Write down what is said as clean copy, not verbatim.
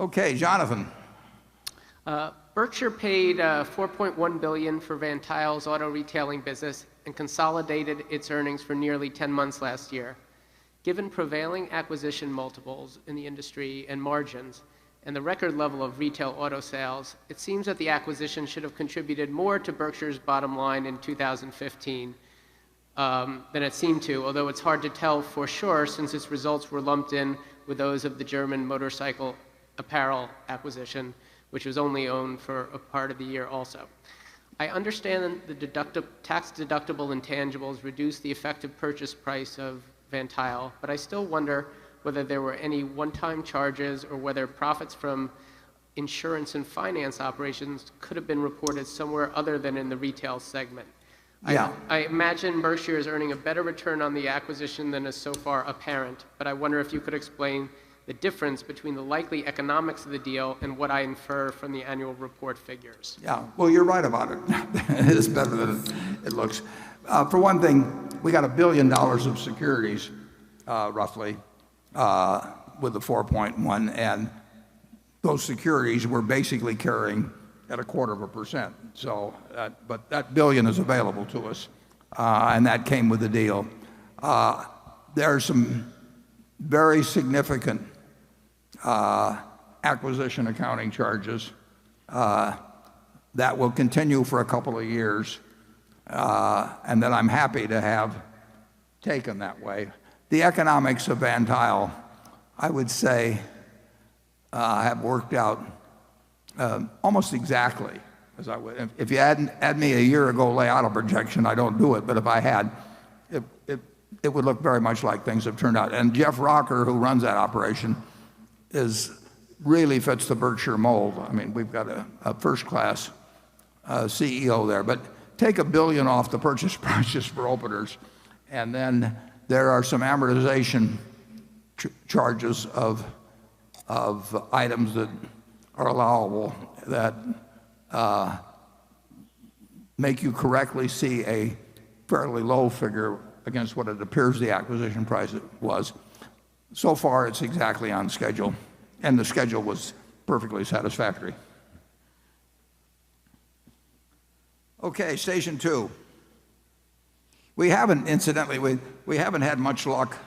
Okay, Jonathan. Berkshire paid $4.1 billion for Van Tuyll's auto retailing business and consolidated its earnings for nearly 10 months last year. Given prevailing acquisition multiples in the industry and margins, and the record level of retail auto sales, it seems that the acquisition should have contributed more to Berkshire's bottom line in 2015 than it seemed to, although it's hard to tell for sure since its results were lumped in with those of the German motorcycle apparel acquisition, which was only owned for a part of the year also. I understand the tax-deductible intangibles reduced the effective purchase price of Van Tuyl, but I still wonder whether there were any one-time charges or whether profits from insurance and finance operations could have been reported somewhere other than in the retail segment. Yeah. I imagine Berkshire is earning a better return on the acquisition than is so far apparent, but I wonder if you could explain the difference between the likely economics of the deal and what I infer from the annual report figures. Yeah, well, you're right about it. It is better than it looks. For one thing, we got $1 billion of securities, roughly, with the 4.1, and those securities were basically carrying at 0.25%. So, but that billion is available to us, and that came with the deal. There are some very significant acquisition accounting charges that will continue for a couple of years, and that I'm happy to have taken that way. The economics of Van Tuyl, I would say, have worked out almost exactly as I would. If you had me a year ago lay out a projection, I don't do it, but if I had, it would look very much like things have turned out. And Jeff Rocker, who runs that operation, really fits the Berkshire mold. I mean, we've got a first-class CEO there. But take $1 billion off the purchase price just for openers, and then there are some amortization charges of items that are allowable that make you correctly see a fairly low figure against what it appears the acquisition price was. So far, it's exactly on schedule, and the schedule was perfectly satisfactory. Okay, station two. We haven't, incidentally, we haven't had much luck